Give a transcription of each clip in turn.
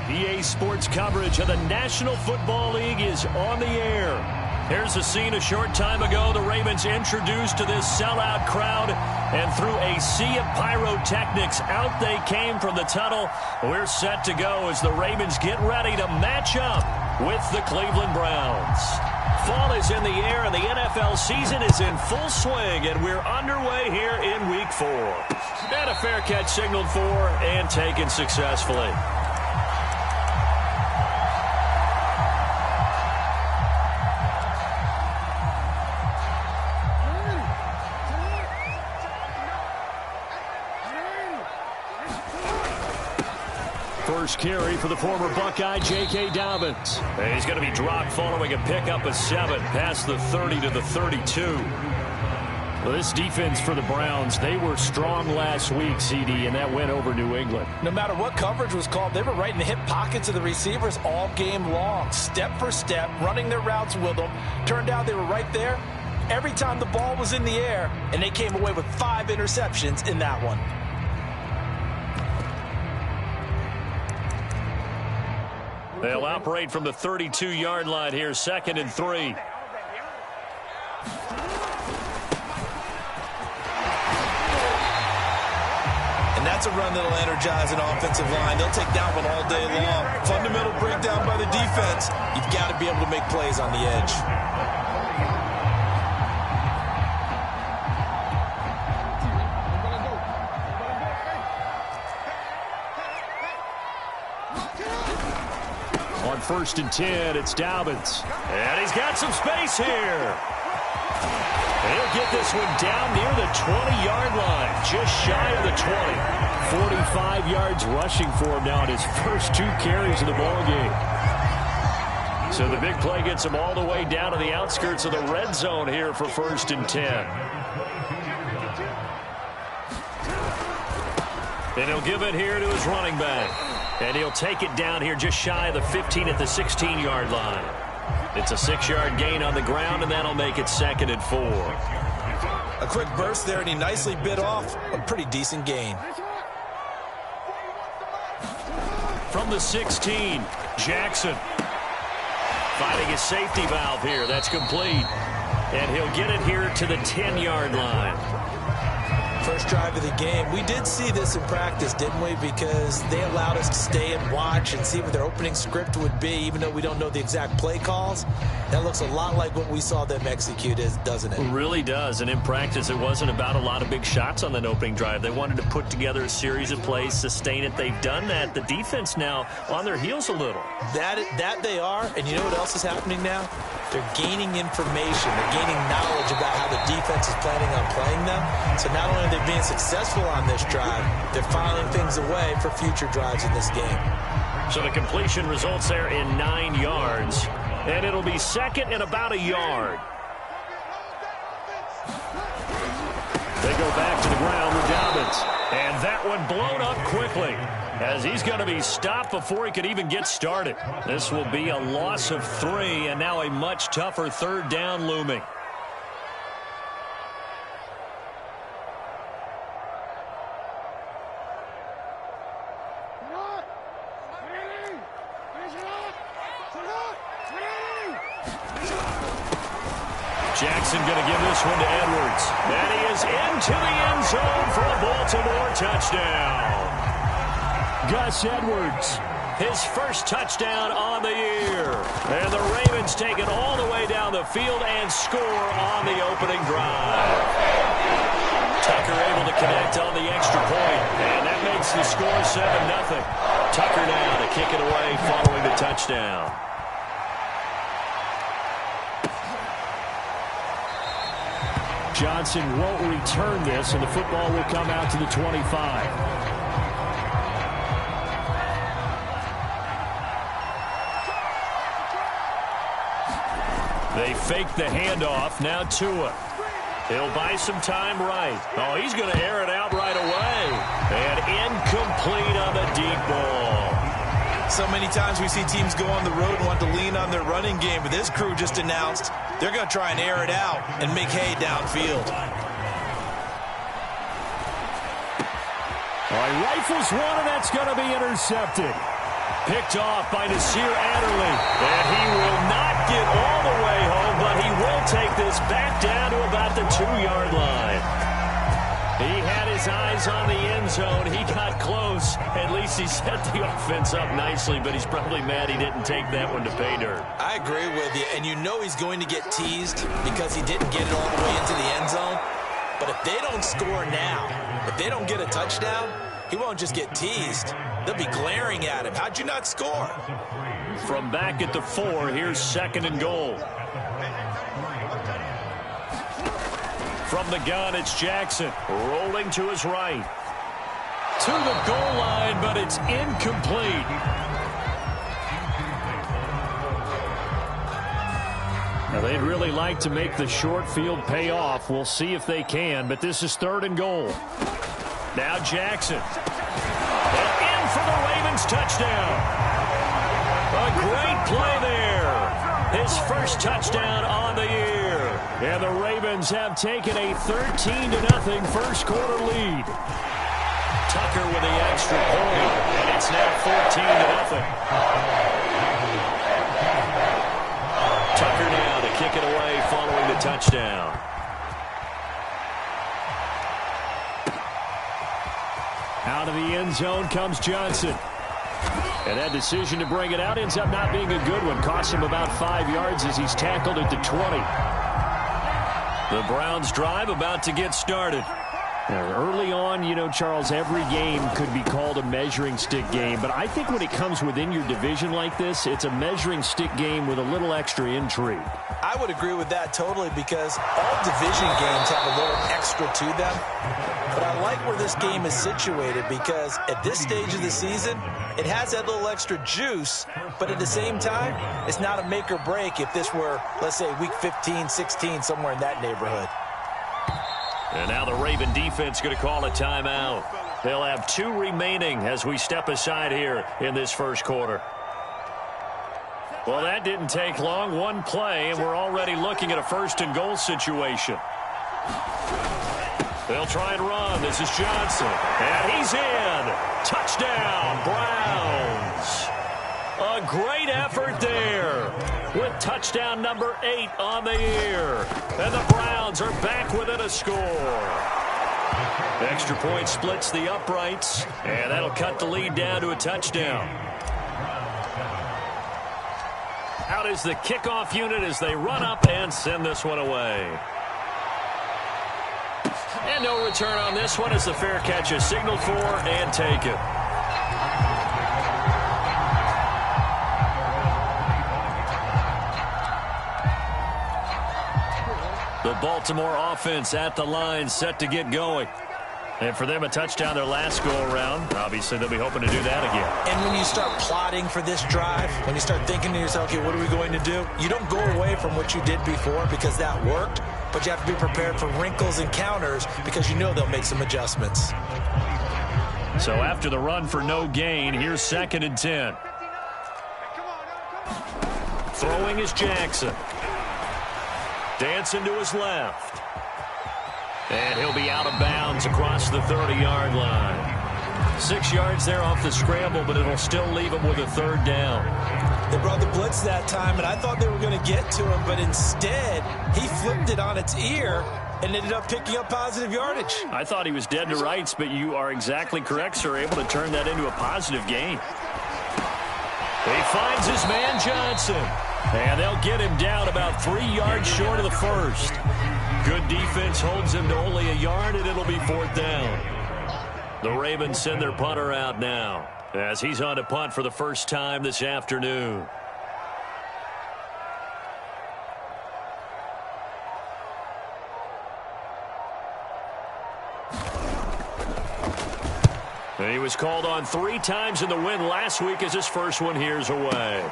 EA Sports coverage of the National Football League is on the air. Here's a scene a short time ago. The Ravens introduced to this sellout crowd, and through a sea of pyrotechnics, out they came from the tunnel. We're set to go as the Ravens get ready to match up with the Cleveland Browns. Fall is in the air, and the NFL season is in full swing, and we're underway here in Week 4. And a fair catch signaled for and taken successfully. First carry for the former Buckeye, J.K. Dobbins. And he's going to be dropped following a pickup of 7 past the 30 to the 32. Well, this defense for the Browns, they were strong last week, CD, and that went over New England. No matter what coverage was called, they were right in the hip pockets of the receivers all game long, step for step, running their routes with them. Turned out they were right there every time the ball was in the air, and they came away with 5 interceptions in that one. They'll operate from the 32-yard line here, 2nd and 3. And that's a run that'll energize an offensive line. They'll take that one all day long. Fundamental breakdown by the defense. You've got to be able to make plays on the edge. On 1st and 10, it's Dobbins. And he's got some space here. He'll get this one down near the 20-yard line, just shy of the 20. 45 yards rushing for him now in his first 2 carries of the ballgame. So the big play gets him all the way down to the outskirts of the red zone here for 1st and 10. And he'll give it here to his running back. And he'll take it down here just shy of the 15 at the 16-yard line. It's a 6-yard gain on the ground, and that'll make it 2nd and 4. A quick burst there, and he nicely bit off a pretty decent gain. From the 16, Jackson. Finding his safety valve here. That's complete. And he'll get it here to the 10-yard line. First drive of the game. We did see this in practice, didn't we? Because they allowed us to stay and watch and see what their opening script would be, even though we don't know the exact play calls. That looks a lot like what we saw them execute, doesn't it? It really does. And in practice, it wasn't about a lot of big shots on that opening drive. They wanted to put together a series of plays, sustain it. They've done that. The defense now on their heels a little. That they are. And you know what else is happening now? They're gaining information. They're gaining knowledge about how the defense is planning on playing them. So not only are they being successful on this drive, they're filing things away for future drives in this game. So the completion results there in 9 yards. And it'll be 2nd and about a yard. They go back to the ground with Dobbins. And that one blown up quickly, as he's going to be stopped before he could even get started. This will be a loss of 3, and now a much tougher 3rd down looming. Jackson going to give this one to Edwards. And he is into the end zone for a Baltimore touchdown. Gus Edwards, his first touchdown on the year. And the Ravens take it all the way down the field and score on the opening drive. Tucker able to connect on the extra point. And that makes the score 7-0. Tucker now to kick it away following the touchdown. Johnson won't return this, and the football will come out to the 25. They fake the handoff. Now Tua. He'll buy some time right. Oh, he's going to air it out right away. And incomplete on the deep ball. So many times we see teams go on the road and want to lean on their running game, but this crew just announced they're going to try and air it out and make hay downfield. All right, rifles one, and that's going to be intercepted. Picked off by Nasir Adderley. And he will not get all the way home, but he will take this back down to about the 2-yard line. He had his eyes on the end zone. He got close. At least he set the offense up nicely, but he's probably mad he didn't take that one to pay dirt. I agree with you, and you know he's going to get teased because he didn't get it all the way into the end zone. But if they don't score now, if they don't get a touchdown, he won't just get teased. They'll be glaring at him. How'd you not score? From back at the 4, here's 2nd and goal. From the gun, it's Jackson, rolling to his right. To the goal line, but it's incomplete. Now, they'd really like to make the short field pay off. We'll see if they can, but this is 3rd and goal. Now Jackson. And in for the Ravens touchdown. A great play there. His first touchdown on the year. And the Ravens have taken a 13-0 first quarter lead. Tucker with the extra point. And it's now 14-0. Tucker now to kick it away following the touchdown. Out of the end zone comes Johnson. And that decision to bring it out ends up not being a good one. Costs him about 5 yards as he's tackled at the 20. The Browns drive about to get started. Early on, you know, Charles, every game could be called a measuring stick game. But I think when it comes within your division like this, it's a measuring stick game with a little extra intrigue. I would agree with that totally because all division games have a little extra to them. But I like where this game is situated because at this stage of the season, it has that little extra juice. But at the same time, it's not a make or break if this were, let's say, week 15, 16, somewhere in that neighborhood. And now the Raven defense going to call a timeout. They'll have 2 remaining as we step aside here in this first quarter. Well, that didn't take long. 1 play, and we're already looking at a 1st and goal situation. They'll try and run. This is Johnson. And he's in. Touchdown, Browns. A great effort there with touchdown number 8 on the year. And the Browns are back within a score. Extra point splits the uprights, and that'll cut the lead down to a touchdown. Out is the kickoff unit as they run up and send this one away. And no return on this one as the fair catch is signaled for and taken. The Baltimore offense at the line set to get going. And for them, a touchdown their last go-around. Obviously, they'll be hoping to do that again. And when you start plotting for this drive, when you start thinking to yourself, okay, what are we going to do? You don't go away from what you did before because that worked, but you have to be prepared for wrinkles and counters because you know they'll make some adjustments. So after the run for no gain, here's 2nd and 10. Throwing is Jackson. Dancing to his left. And he'll be out of bounds across the 30-yard line. 6 yards there off the scramble, but it'll still leave him with a 3rd down. They brought the blitz that time, and I thought they were going to get to him, but instead he flipped it on its ear and ended up picking up positive yardage. I thought he was dead to rights, but you are exactly correct, sir. Able to turn that into a positive gain. He finds his man Johnson. And they'll get him down about 3 yards short of the 1st. Good defense holds him to only a yard, and it'll be 4th down. The Ravens send their punter out now as he's on to punt for the first time this afternoon. And he was called on 3 times in the win last week as his first one here's away.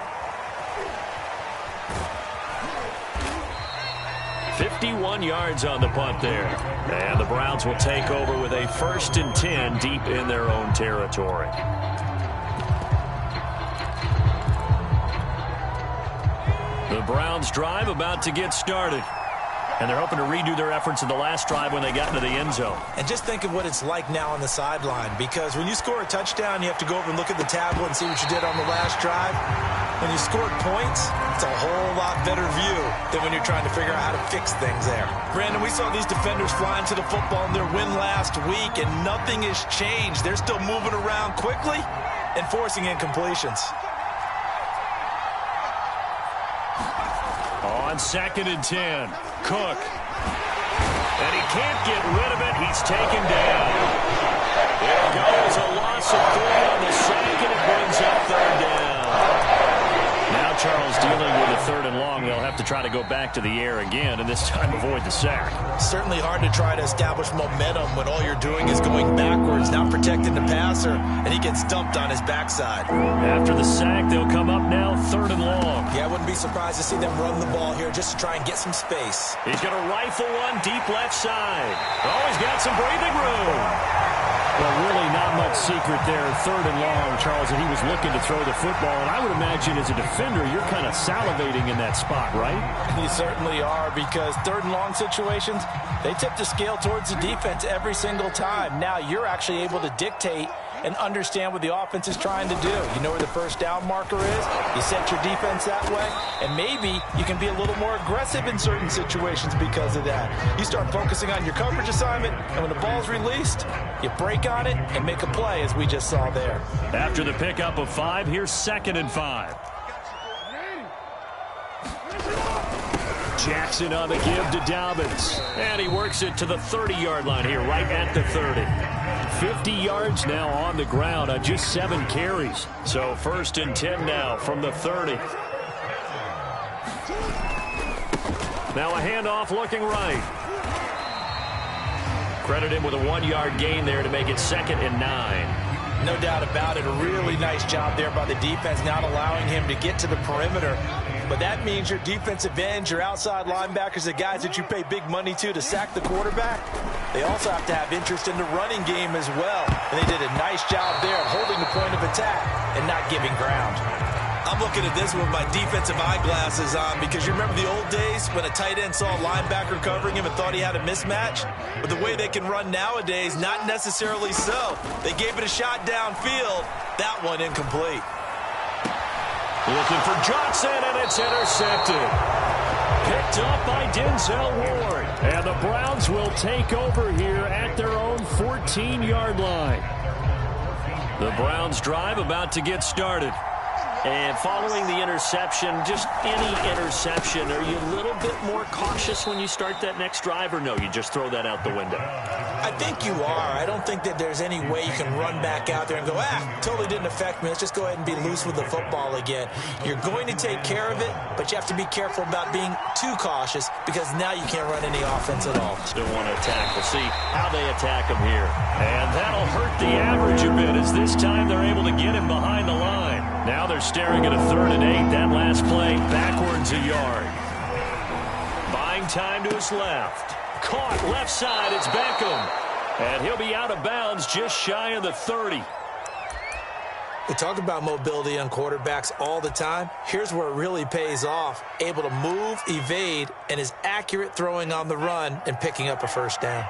51 yards on the punt there. And the Browns will take over with a 1st and 10 deep in their own territory. The Browns drive about to get started. And they're hoping to redo their efforts in the last drive when they got into the end zone. And just think of what it's like now on the sideline, because when you score a touchdown, you have to go over and look at the tablet and see what you did on the last drive. When you scored points, it's a whole lot better view than when you're trying to figure out how to fix things there. Brandon, we saw these defenders flying to the football in their win last week, and nothing has changed. They're still moving around quickly and forcing incompletions. On 2nd and 10, Cook. And he can't get rid of it. He's taken down. There goes a loss of 3 on the sack, and it brings up 3rd down. Now Charles dealing with a 3rd and long. They'll have to try to go back to the air again, and this time avoid the sack. Certainly hard to try to establish momentum when all you're doing is going backwards, not protecting the passer, and he gets dumped on his backside. After the sack, they'll come up now 3rd and long. Yeah, I wouldn't be surprised to see them run the ball here just to try and get some space. He's going to rifle one deep left side. Oh, he's got some breathing room. Well, really not much secret there. 3rd and long, Charles, and he was looking to throw the football. And I would imagine as a defender, you're kind of salivating in that spot, right? You certainly are, because 3rd and long situations, they tip the scale towards the defense every single time. Now you're actually able to dictate and understand what the offense is trying to do. You know where the first down marker is. You set your defense that way, and maybe you can be a little more aggressive in certain situations because of that. You start focusing on your coverage assignment, and when the ball's released, you break on it and make a play, as we just saw there. After the pickup of 5, here's 2nd and 5. Jackson on the give to Dobbins. And he works it to the 30-yard line here, right at the 30. 50 yards now on the ground on just 7 carries. So 1st and 10 now from the 30. Now a handoff looking right. Credit him with a 1-yard gain there to make it 2nd and 9. No doubt about it. A really nice job there by the defense, not allowing him to get to the perimeter. But that means your defensive ends, your outside linebackers, the guys that you pay big money to sack the quarterback, they also have to have interest in the running game as well. And they did a nice job there of holding the point of attack and not giving ground. I'm looking at this with my defensive eyeglasses on, because you remember the old days when a tight end saw a linebacker covering him and thought he had a mismatch? But the way they can run nowadays, not necessarily so. They gave it a shot downfield. That one incomplete. Looking for Johnson, and it's intercepted. Picked up by Denzel Ward. And the Browns will take over here at their own 14-yard line. The Browns drive about to get started. And following the interception, just any interception, are you a little bit more cautious when you start that next drive, or no, you just throw that out the window? I think you are. I don't think that there's any way you can run back out there and go, totally didn't affect me. Let's just go ahead and be loose with the football again. You're going to take care of it, but you have to be careful about being too cautious, because now you can't run any offense at all. Still want to attack. We'll see how they attack him here. And that'll hurt the average a bit, as this time they're able to get him behind the line. Now they're staring at a 3rd and 8. That last play, backwards a yard. Buying time to his left. Caught left side. It's Beckham. And he'll be out of bounds just shy of the 30. We talk about mobility on quarterbacks all the time. Here's where it really pays off. Able to move, evade, and is accurate throwing on the run and picking up a 1st down.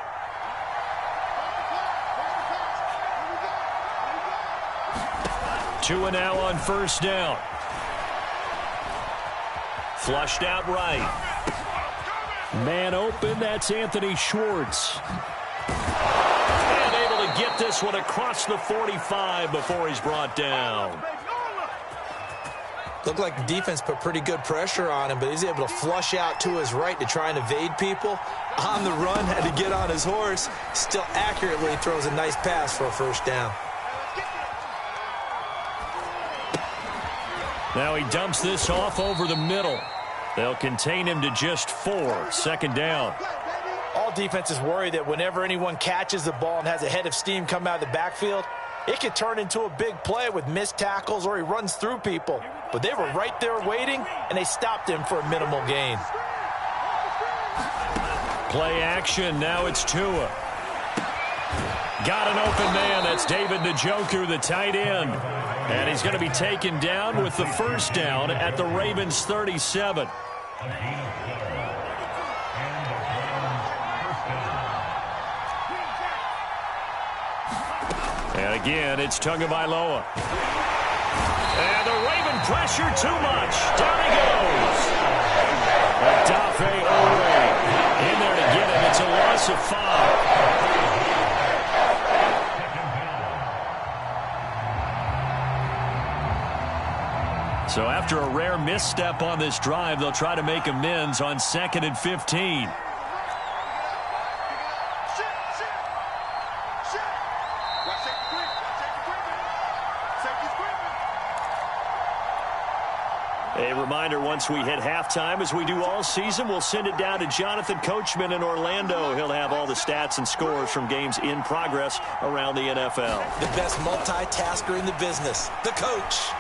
Two and now on 1st down. Flushed out right. Man open, that's Anthony Schwartz. And able to get this one across the 45 before he's brought down. Looked like the defense put pretty good pressure on him, but he's able to flush out to his right to try and evade people. On the run, had to get on his horse. Still accurately throws a nice pass for a 1st down. Now he dumps this off over the middle. They'll contain him to just 4. 2nd down. All defenses worry that whenever anyone catches the ball and has a head of steam come out of the backfield, it could turn into a big play with missed tackles or he runs through people. But they were right there waiting, and they stopped him for a minimal gain. Play action. Now it's Tua. Got an open man. That's David Njoku, the tight end. And he's going to be taken down with the 1st down at the Ravens 37. And again, it's Tagovailoa. And the Raven pressure too much. Down he goes. Odafe Oweh in there to get him. It's a loss of 5. So after a rare misstep on this drive, they'll try to make amends on 2nd and 15. A reminder, once we hit halftime, as we do all season, we'll send it down to Jonathan Coachman in Orlando. He'll have all the stats and scores from games in progress around the NFL. The best multitasker in the business, the coach.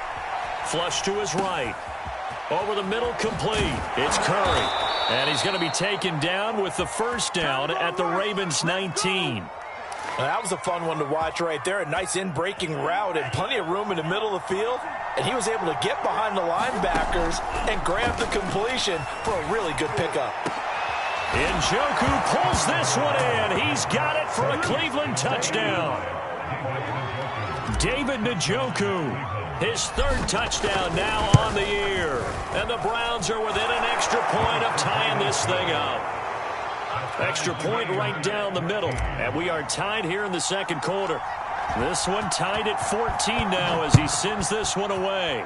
Flush to his right. Over the middle, complete. It's Curry. And he's going to be taken down with the first down at the Ravens' 19. Well, that was a fun one to watch right there. A nice in-breaking route and plenty of room in the middle of the field. And he was able to get behind the linebackers and grab the completion for a really good pickup. Njoku pulls this one in. He's got it for a Cleveland touchdown. David Njoku, his third touchdown now on the year. And the Browns are within an extra point of tying this thing up. Extra point right down the middle. And we are tied here in the second quarter. This one tied at 14 now as he sends this one away.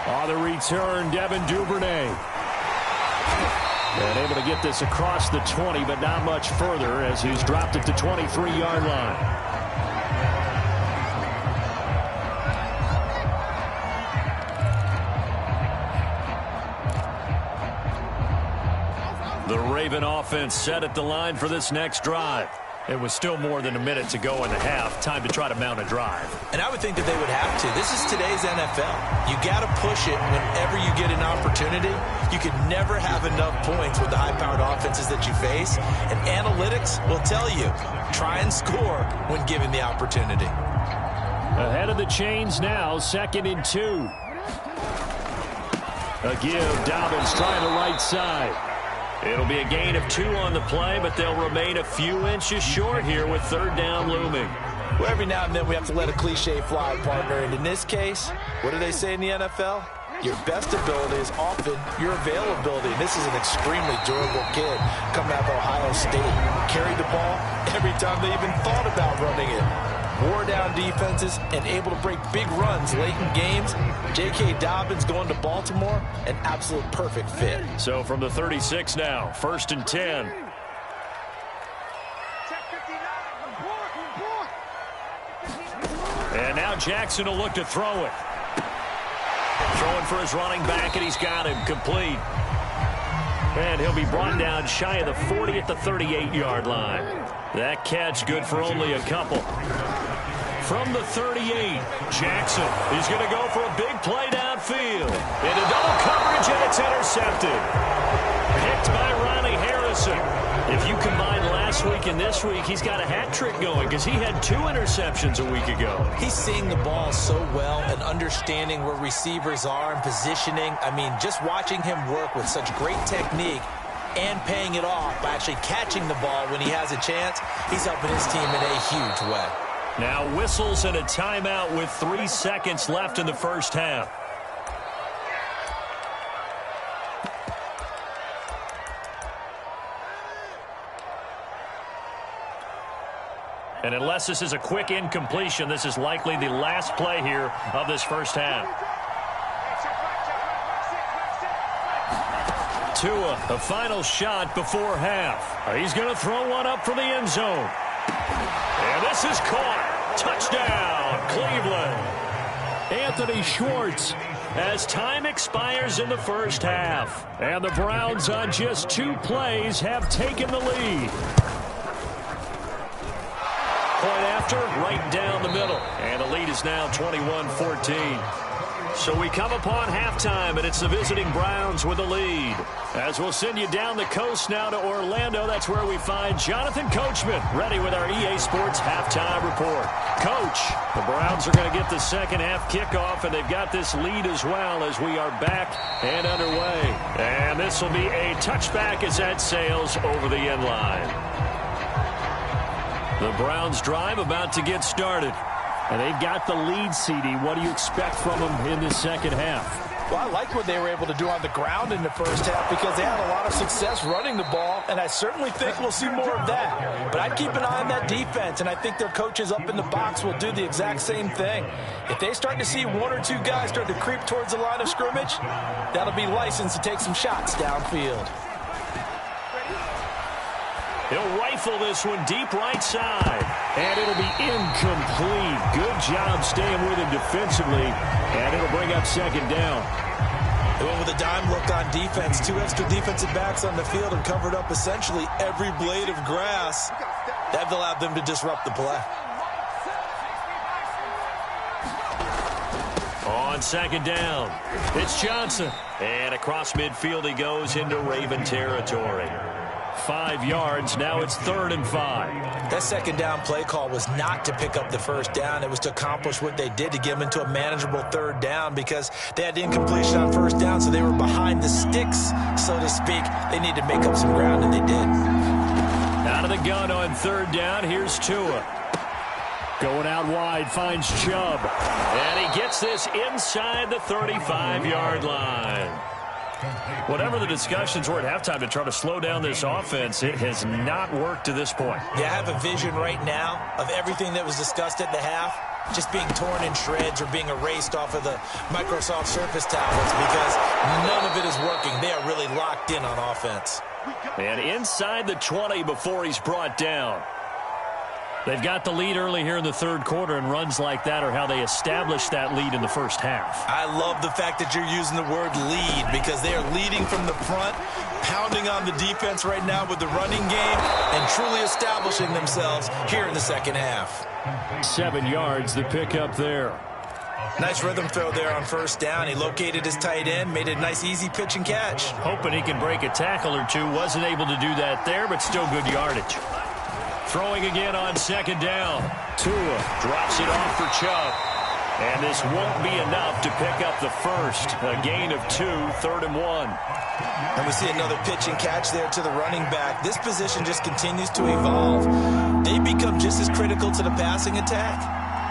On the return, Devin Duvernay. And able to get this across the 20, but not much further as he's dropped it to 23-yard line. The Raven offense set at the line for this next drive. It was still more than a minute to go in the half. Time to try to mount a drive. And I would think that they would have to. This is today's NFL. You got to push it whenever you get an opportunity. You can never have enough points with the high-powered offenses that you face. And analytics will tell you, try and score when given the opportunity. Ahead of the chains now, 2nd and 2. A give, Dobbins trying the right side. It'll be a gain of 2 on the play, but they'll remain a few inches short here with third down looming. Well, every now and then we have to let a cliche fly, partner. And in this case, what do they say in the NFL? Your best ability is often your availability. And this is an extremely durable kid coming out of Ohio State. Carried the ball every time they even thought about running it. Wore down defenses and able to break big runs late in games. J.K. Dobbins going to Baltimore, an absolute perfect fit. So from the 36 now, 1st and 10. And now Jackson will look to throw it. Throwing for his running back, and he's got him complete. And he'll be brought down shy of the 40 at the 38-yard line. That catch good for only a couple. From the 38, Jackson is going to go for a big play downfield. Into double coverage, and it's intercepted. Picked by Ronnie Harrison. If you combine last week and this week, he's got a hat trick going because he had 2 interceptions a week ago. He's seeing the ball so well and understanding where receivers are and positioning. I mean, just watching him work with such great technique and paying it off by actually catching the ball when he has a chance, he's helping his team in a huge way. Now whistles and a timeout with 3 seconds left in the first half. And unless this is a quick incompletion, this is likely the last play here of this first half. Tua, a final shot before half. He's going to throw one up for the end zone. And this is caught. Touchdown, Cleveland. Anthony Schwartz as time expires in the first half. And the Browns on just 2 plays have taken the lead. Point after, right down the middle. And the lead is now 21-14. So we come upon halftime, and it's the visiting Browns with the lead. As we'll send you down the coast now to Orlando, that's where we find Jonathan Coachman, ready with our EA Sports halftime report. Coach, the Browns are going to get the second half kickoff, and they've got this lead as well as we are back and underway. And this will be a touchback as that sails over the end line. The Browns drive about to get started. And they've got the lead, CD. What do you expect from them in this second half? Well, I like what they were able to do on the ground in the first half because they had a lot of success running the ball, and I certainly think we'll see more of that. But I'd keep an eye on that defense, and I think their coaches up in the box will do the exact same thing. If they start to see one or two guys start to creep towards the line of scrimmage, that'll be licensed to take some shots downfield. He'll rifle this one deep right side. And it'll be incomplete. Good job staying with him defensively. And it'll bring up second down. They went with a dime look on defense. Two extra defensive backs on the field and covered up essentially every blade of grass. That allowed them to disrupt the play. On second down, it's Johnson. And across midfield he goes into Raven territory. 5 yards. Now it's 3rd and 5. That second down play call was not to pick up the first down. It was to accomplish what they did to get them into a manageable 3rd down because they had the incompletion on first down, so they were behind the sticks, so to speak. They need to make up some ground, and they did. Out of the gun on 3rd down, here's Tua. Going out wide, finds Chubb. And he gets this inside the 35-yard line. Whatever the discussions were at halftime to try to slow down this offense, it has not worked to this point. Yeah, I have a vision right now of everything that was discussed at the half just being torn in shreds or being erased off of the Microsoft Surface tablets because none of it is working. They are really locked in on offense. And inside the 20 before he's brought down. They've got the lead early here in the 3rd quarter, and runs like that are how they established that lead in the first half. I love the fact that you're using the word lead because they are leading from the front, pounding on the defense right now with the running game, and truly establishing themselves here in the second half. 7 yards, the pickup there. Nice rhythm throw there on first down. He located his tight end, made a nice easy pitch and catch. Hoping he can break a tackle or two. Wasn't able to do that there, but still good yardage. Throwing again on second down. Tua drops it off for Chubb. And this won't be enough to pick up the first. A gain of 2, 3rd and 1. And we see another pitch and catch there to the running back. This position just continues to evolve. They become just as critical to the passing attack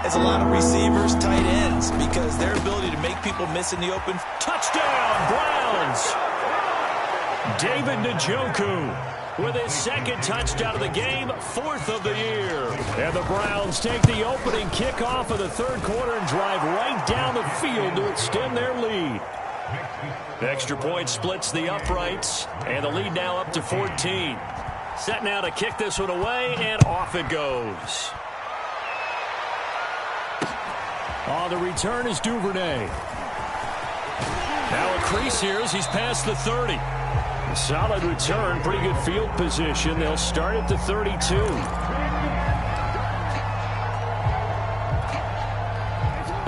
as a lot of receivers, tight ends, because their ability to make people miss in the open. Touchdown, Browns! David Njoku with his 2nd touchdown of the game, 4th of the year. And the Browns take the opening kickoff of the 3rd quarter and drive right down the field to extend their lead. Extra point splits the uprights, and the lead now up to 14. Set now to kick this one away, and off it goes. On the return is Duvernay. Now a crease here as he's past the 30. Solid return, pretty good field position. They'll start at the 32.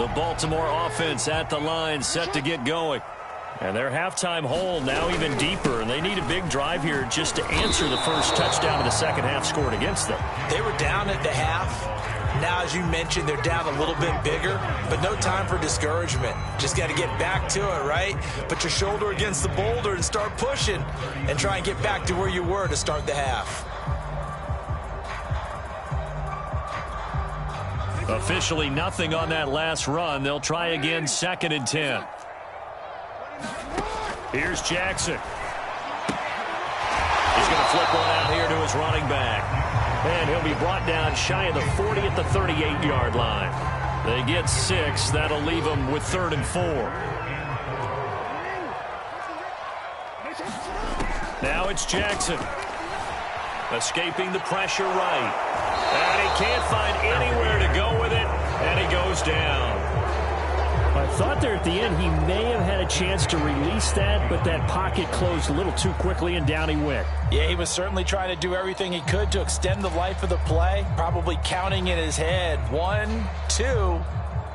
The Baltimore offense at the line, set to get going. And their halftime hole now even deeper, and they need a big drive here just to answer the first touchdown of the second half scored against them. They were down at the half. Now, as you mentioned, they're down a little bit bigger, but no time for discouragement. Just got to get back to it, right? Put your shoulder against the boulder and start pushing and try and get back to where you were to start the half. Officially nothing on that last run. They'll try again, 2nd and 10. Here's Jackson. He's going to flip one out here to his running back. And he'll be brought down shy of the 40 at the 38-yard line. They get 6. That'll leave them with 3rd and 4. Now it's Jackson. Escaping the pressure right. And he can't find anywhere to go with it. And he goes down. I thought there at the end he may have had a chance to release that, but that pocket closed a little too quickly and down he went. Yeah, he was certainly trying to do everything he could to extend the life of the play, probably counting in his head 1, 2,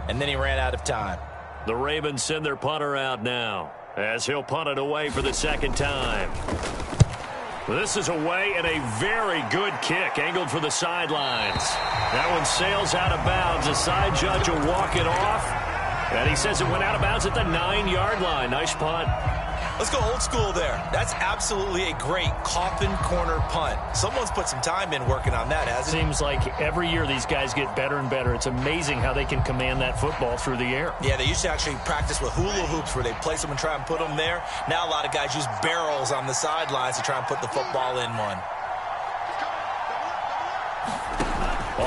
and then he ran out of time. The Ravens send their punter out now as he'll punt it away for the 2nd time. This is away and a very good kick angled for the sidelines. That one sails out of bounds. The side judge will walk it off. And he says it went out of bounds at the 9-yard line. Nice punt. Let's go old school there. That's absolutely a great coffin corner punt. Someone's put some time in working on that, hasn't it? Seems like every year these guys get better and better. It's amazing how they can command that football through the air. Yeah, they used to actually practice with hula hoops where they place them and try and put them there. Now a lot of guys use barrels on the sidelines to try and put the football in one.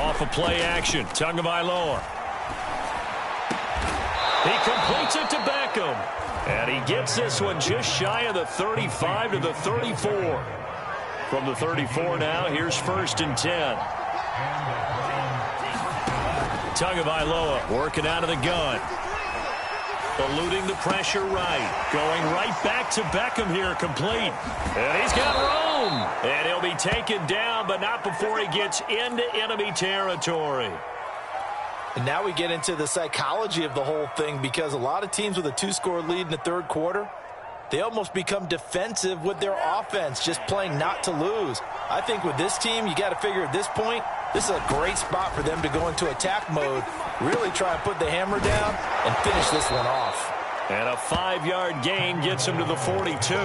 Off of play action, Tagovailoa. He completes it to Beckham. And he gets this one just shy of the 35 to the 34. From the 34 now, here's 1st and 10. Tagovailoa working out of the gun. Eluding the pressure right. Going right back to Beckham here, complete. And he's got room. And he'll be taken down, but not before he gets into enemy territory. And now we get into the psychology of the whole thing, because a lot of teams with a 2-score lead in the third quarter, they almost become defensive with their offense, just playing not to lose. I think with this team, you got to figure at this point, this is a great spot for them to go into attack mode, really try and put the hammer down and finish this one off. And a 5-yard gain gets him to the 42.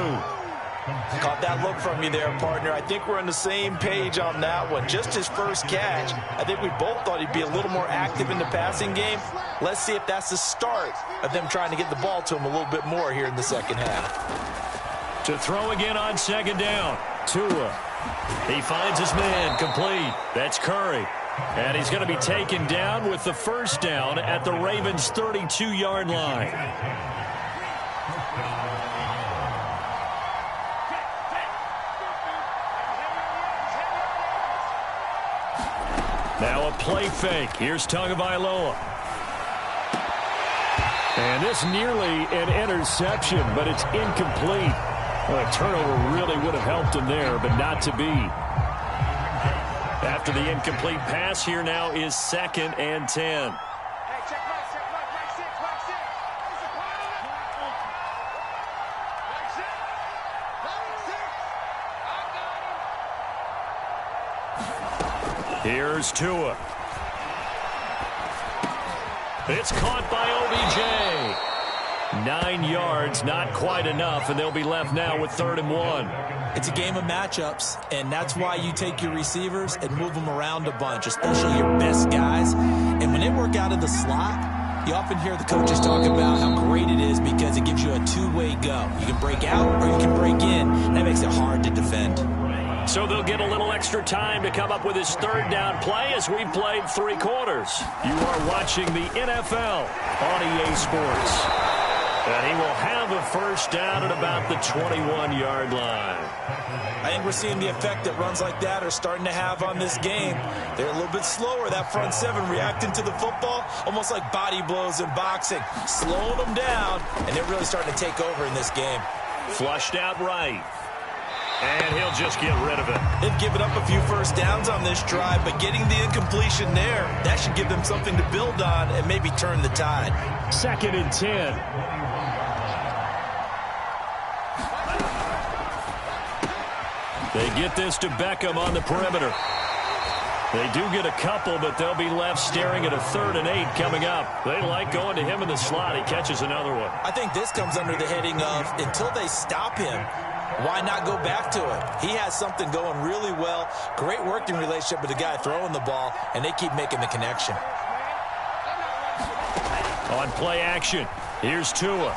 Caught that look from you there, partner. I think we're on the same page on that one. Just his first catch. I think we both thought he'd be a little more active in the passing game. Let's see if that's the start of them trying to get the ball to him a little bit more here in the second half. To throw again on 2nd down. Tua. He finds his man, complete. That's Curry. And he's going to be taken down with the 1st down at the Ravens' 32-yard line. Now a play fake. Here's Tagovailoa. And this nearly an interception, but it's incomplete. Well, a turnover really would have helped him there, but not to be. After the incomplete pass, here now is 2nd and 10. Here's Tua. It's caught by OBJ. 9 yards, not quite enough, and they'll be left now with 3rd and 1. It's a game of matchups, and that's why you take your receivers and move them around a bunch, especially your best guys. And when they work out of the slot, you often hear the coaches talk about how great it is because it gives you a two-way go. You can break out or you can break in, and that makes it hard to defend. So they'll get a little extra time to come up with his 3rd down play as we've played 3 quarters. You are watching the NFL on EA Sports. And he will have a 1st down at about the 21-yard line. I think we're seeing the effect that runs like that are starting to have on this game. They're a little bit slower, that front 7 reacting to the football, almost like body blows in boxing, slowing them down, and they're really starting to take over in this game. Flushed out right. And he'll just get rid of it. They've given up a few 1st downs on this drive, but getting the incompletion there, that should give them something to build on and maybe turn the tide. 2nd and 10. They get this to Beckham on the perimeter. They do get a couple, but they'll be left staring at a 3rd and 8 coming up. They like going to him in the slot. He catches another one. I think this comes under the heading of until they stop him, why not go back to it? He has something going really well. Great working relationship with the guy throwing the ball, and they keep making the connection. On play action, here's Tua.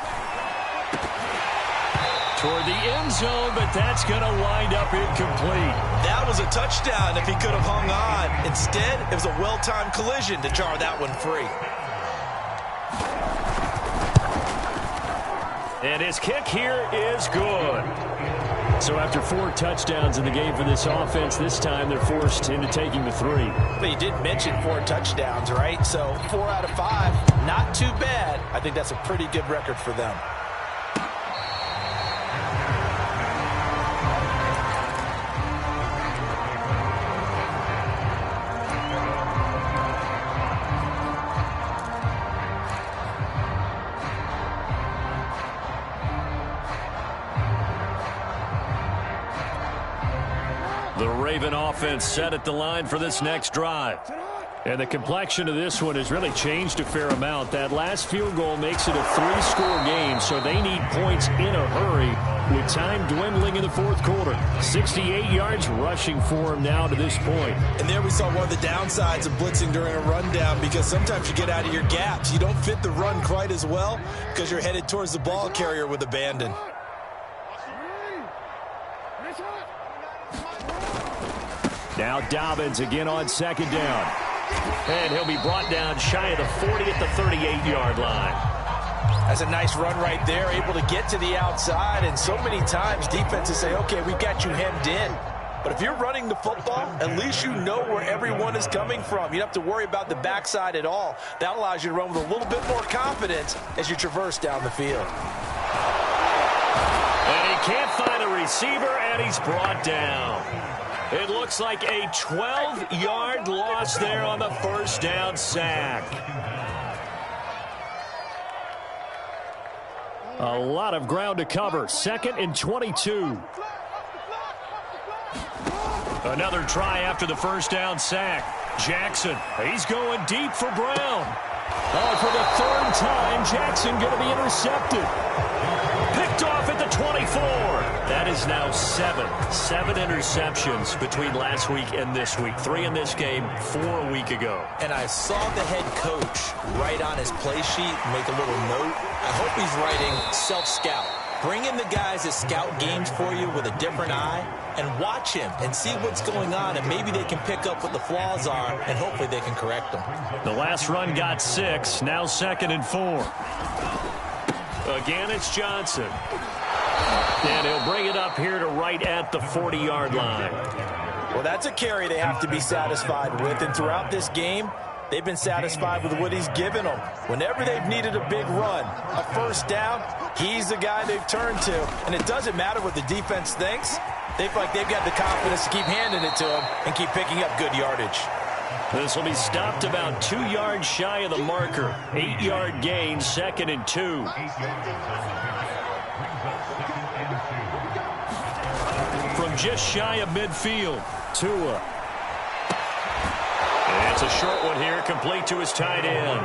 Toward the end zone, but that's going to wind up incomplete. That was a touchdown if he could have hung on. Instead, it was a well-timed collision to jar that one free. And his kick here is good. So after 4 touchdowns in the game for this offense, this time they're forced into taking the 3. But you did mention 4 touchdowns, right? So 4 out of 5, not too bad. I think that's a pretty good record for them. The Raven offense set at the line for this next drive. And the complexion of this one has really changed a fair amount. That last field goal makes it a 3-score game, so they need points in a hurry with time dwindling in the fourth quarter. 68 yards rushing for him now to this point. And there we saw one of the downsides of blitzing during a rundown, because sometimes you get out of your gaps. You don't fit the run quite as well because you're headed towards the ball carrier with abandon. Now Dobbins again on second down. And he'll be brought down shy of the 40 at the 38-yard line. That's a nice run right there, able to get to the outside. And so many times defenses say, okay, we've got you hemmed in. But if you're running the football, at least you know where everyone is coming from. You don't have to worry about the backside at all. That allows you to run with a little bit more confidence as you traverse down the field. And he can't find a receiver, and he's brought down. It looks like a 12-yard loss there on the first down sack. A lot of ground to cover. 2nd and 22. Another try after the first down sack. Jackson, he's going deep for Brown. Oh, for the 3rd time, Jackson going to be intercepted. Picked off at the 24. That is now 7 interceptions between last week and this week. 3 in this game, 4 a week ago. And I saw the head coach write on his play sheet, make a little note. I hope he's writing self-scout. Bring in the guys that scout games for you with a different eye and watch him and see what's going on, and maybe they can pick up what the flaws are, and hopefully they can correct them. The last run got 6, now 2nd and 4. Again, it's Johnson. And he'll bring it up here to right at the 40-yard line. Well, that's a carry they have to be satisfied with, and throughout this game, they've been satisfied with what he's given them. Whenever they've needed a big run, a first down, he's the guy they've turned to. And it doesn't matter what the defense thinks. They feel like they've got the confidence to keep handing it to him and keep picking up good yardage. This will be stopped about 2 yards shy of the marker. 8-yard gain, 2nd and 2. From just shy of midfield, Tua. And it's a short one here, complete to his tight end.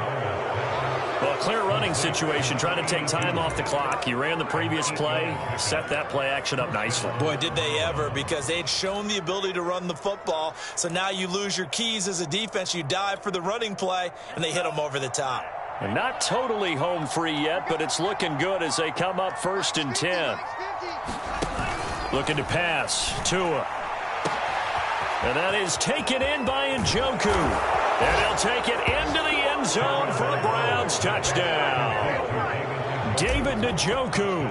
Well, a clear running situation, trying to take time off the clock. He ran the previous play, set that play action up nicely. Boy, did they ever, because they had shown the ability to run the football. So now you lose your keys as a defense. You dive for the running play, and they hit them over the top. And not totally home free yet, but it's looking good as they come up 1st and 10. Looking to pass, Tua. And that is taken in by Njoku. And he'll take it into the end zone for a Browns touchdown. David Njoku,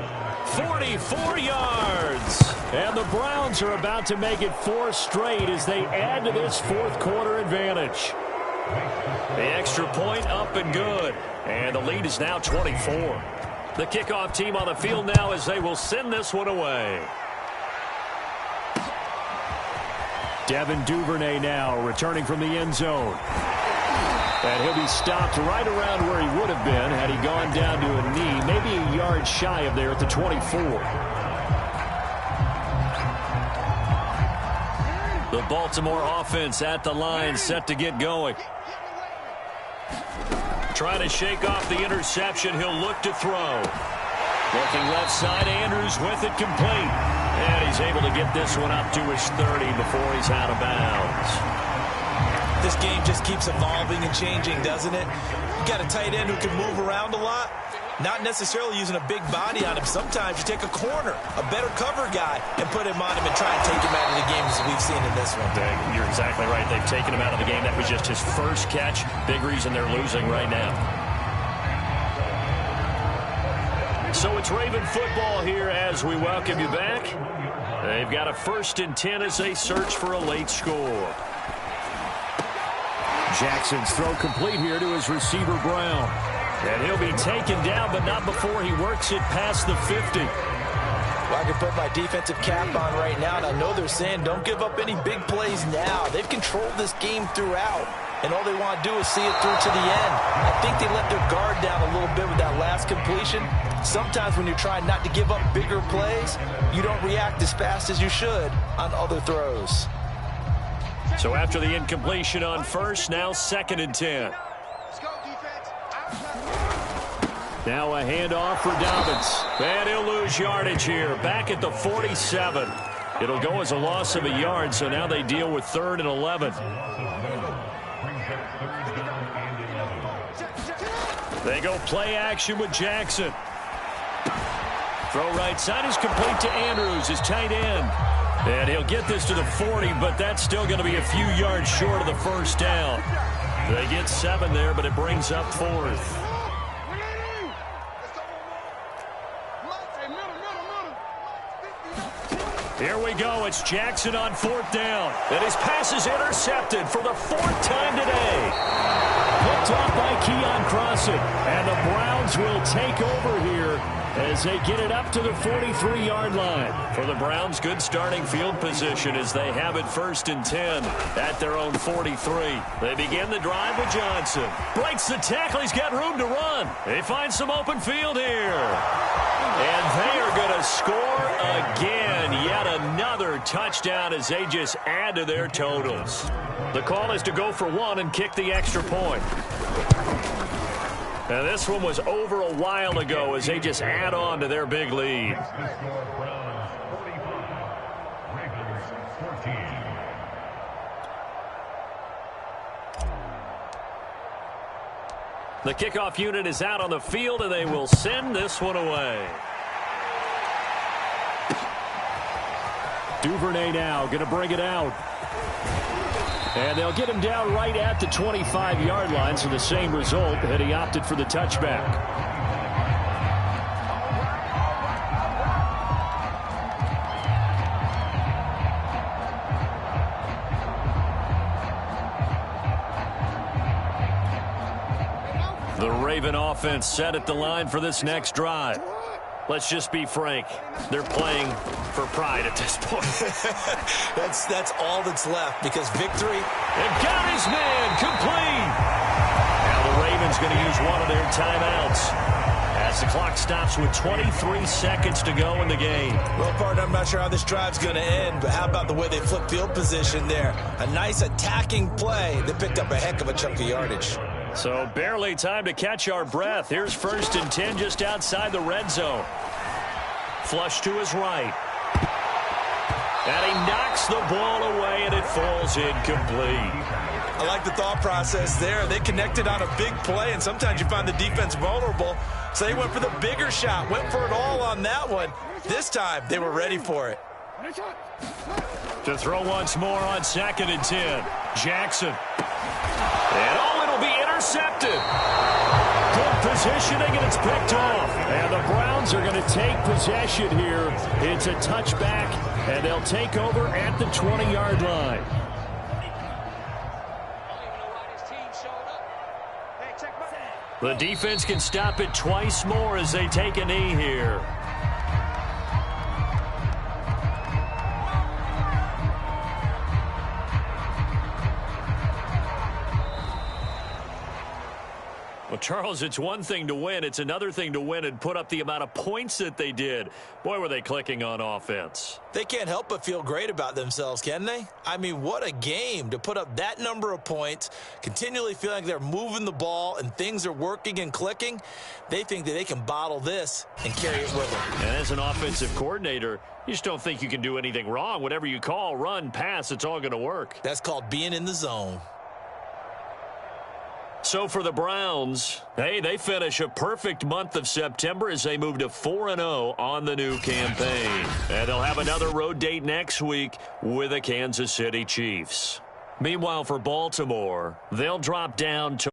44 yards. And the Browns are about to make it 4 straight as they add to this fourth quarter advantage. The extra point up and good. And the lead is now 24. The kickoff team on the field now as they will send this one away. Devin Duvernay now returning from the end zone. And he'll be stopped right around where he would have been had he gone down to a knee, maybe a yard shy of there at the 24. The Baltimore offense at the line, set to get going. Trying to shake off the interception. He'll look to throw. Looking left side, Andrews with it complete. And he's able to get this one up to his 30 before he's out of bounds. This game just keeps evolving and changing, doesn't it? You got a tight end who can move around a lot. Not necessarily using a big body on him. Sometimes you take a corner, a better cover guy, and put him on him and try and take him out of the game as we've seen in this one. You're exactly right. They've taken him out of the game. That was just his first catch. Big reason they're losing right now. So it's Raven football here as we welcome you back. They've got a 1st and 10 as they search for a late score. Jackson's throw complete here to his receiver, Brown. And he'll be taken down, but not before he works it past the 50. Well, I can put my defensive cap on right now, and I know they're saying don't give up any big plays now. They've controlled this game throughout, and all they want to do is see it through to the end. I think they let their guard down a little bit with that last completion. Sometimes when you're trying not to give up bigger plays, you don't react as fast as you should on other throws. So after the incompletion on first, now 2nd and 10. Now a handoff for Dobbins. And he'll lose yardage here. Back at the 47. It'll go as a loss of a yard, so now they deal with 3rd and 11. They go play action with Jackson. Throw right side is complete to Andrews, his tight end. And he'll get this to the 40, but that's still going to be a few yards short of the first down. They get 7 there, but it brings up 4th. Here we go. It's Jackson on 4th down. And his pass is intercepted for the 4th time today. Picked off by Keon Crossen. And the Browns will take over here as they get it up to the 43-yard line. For the Browns, good starting field position as they have it 1st and 10 at their own 43. They begin the drive with Johnson. Breaks the tackle. He's got room to run. They find some open field here. And they are going to score again. Yet another touchdown as they just add to their totals. The call is to go for 1 and kick the extra point. And this one was over a while ago as they just add on to their big lead. The kickoff unit is out on the field, and they will send this one away. Duvernay now going to bring it out. And they'll get him down right at the 25-yard line, so the same result, and he opted for the touchback. The Raven offense set at the line for this next drive. Let's just be frank. They're playing for pride at this point. That's all that's left, because victory. And got his man complete. Now the Ravens going to use one of their timeouts as the clock stops with 23 seconds to go in the game. Well, partner, I'm not sure how this drive's going to end, but how about the way they flip field position there? A nice attacking play. They picked up a heck of a chunk of yardage. So barely time to catch our breath. Here's 1st and 10 just outside the red zone. Flush to his right. And he knocks the ball away, and it falls incomplete. I like the thought process there. They connected on a big play, and sometimes you find the defense vulnerable. So they went for the bigger shot, went for it all on that one. This time, they were ready for it. To throw once more on 2nd and 10. Jackson. And it'll be intercepted. Good positioning, and it's picked off. And the Browns are going to take possession here. It's a touchback, and they'll take over at the 20-yard line. The defense can stop it twice more as they take a knee here. Well, Charles, it's one thing to win. It's another thing to win and put up the amount of points that they did. Boy, were they clicking on offense. They can't help but feel great about themselves, can they? I mean, what a game to put up that number of points, continually feeling like they're moving the ball and things are working and clicking. They think that they can bottle this and carry it with them. And as an offensive coordinator, you just don't think you can do anything wrong. Whatever you call, run, pass, it's all going to work. That's called being in the zone. So for the Browns, hey, they finish a perfect month of September as they move to 4-0 on the new campaign. And they'll have another road date next week with the Kansas City Chiefs. Meanwhile, for Baltimore, they'll drop down to